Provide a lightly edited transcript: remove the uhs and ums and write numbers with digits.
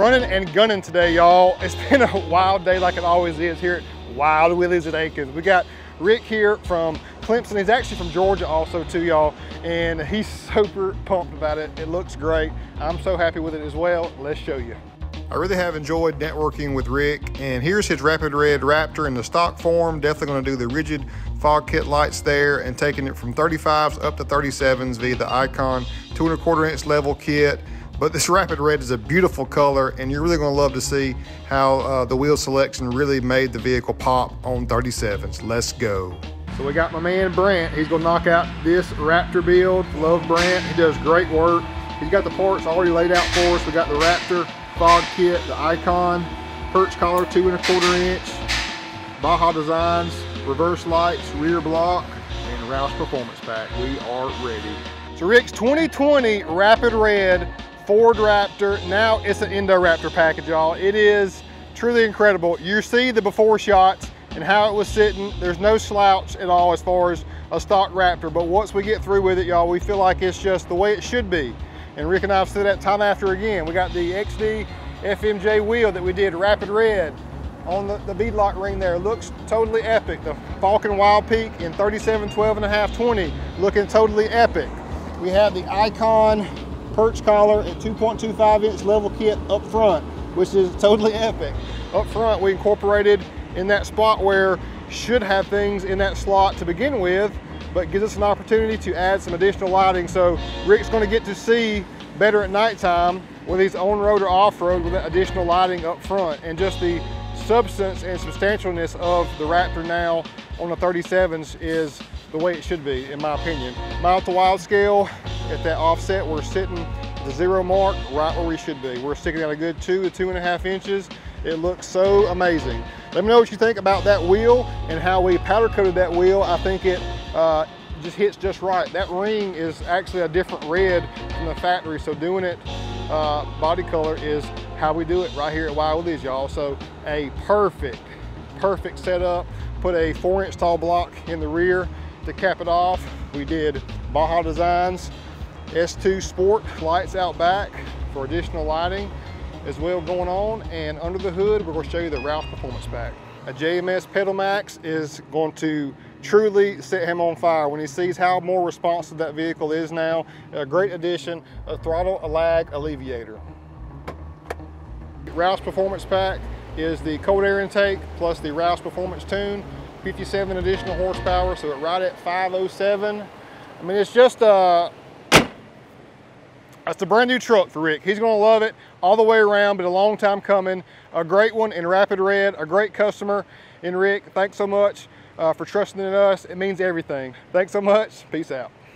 running and gunning today, y'all. It's been a wild day like it always is here at Wild Willies at Akins. We got Rick here from Clemson. He's actually from Georgia also too, y'all, and he's super pumped about it. It looks great. I'm so happy with it as well. Let's show you. I really have enjoyed networking with Rick, and here's his Rapid Red Raptor in the stock form. Definitely going to do the rigid fog kit lights there and taking it from 35s up to 37s via the Icon 2¼ inch level kit. But this Rapid Red is a beautiful color, and you're really going to love to see how the wheel selection really made the vehicle pop on 37s. Let's go. So we got my man Brant. He's going to knock out this Raptor build. Love Brant. He does great work. He's got the parts already laid out for us. We got the Raptor fog kit, the Icon perch collar 2¼ inch, Baja Designs, reverse lights, rear block, and Roush performance pack. We are ready. So Rick's 2020 Rapid Red Ford Raptor. Now it's an INDORAPTOR package, y'all. It is truly incredible. You see the before shots and how it was sitting. There's no slouch at all as far as a stock Raptor, but once we get through with it, y'all, we feel like it's just the way it should be. And Rick and I have said that time after again. We got the XD FMJ wheel that we did Rapid Red on the beadlock ring there. Looks totally epic. The Falcon Wild Peak in 37, 12.5, 20, looking totally epic. We have the Icon perch collar at 2.25 inch level kit up front, which is totally epic. Up front, we incorporated in that spot where should have things in that slot to begin with, but gives us an opportunity to add some additional lighting. So Rick's going to get to see better at nighttime with his on-road or off-road with that additional lighting up front, and just the substance and substantialness of the Raptor now on the 37s is the way it should be, in my opinion. Mile to wild scale, at that offset, we're sitting at the 0 mark, right where we should be. We're sticking out a good 2 to 2.5 inches. It looks so amazing. Let me know what you think about that wheel and how we powder coated that wheel. I think it just hits just right. That ring is actually a different red from the factory, so doing it body color is how we do it right here at Wild Willies, y'all. So a perfect setup. Put a 4-inch tall block in the rear to cap it off. We did Baja Designs S2 Sport lights out back for additional lighting as well going on, and under the hood we're going to show you the Roush performance pack. A JMS Pedal Max is going to truly set him on fire when he sees how more responsive that vehicle is now. A great addition, a throttle lag alleviator. Roush performance pack is the cold air intake plus the Roush performance tune, 57 additional horsepower, so it right at 507. I mean, it's just it's a brand new truck for Rick. He's gonna love it all the way around, but a long time coming. A great one in Rapid Red, a great customer in Rick. Thanks so much for trusting in us. It means everything. Thanks so much. Peace out.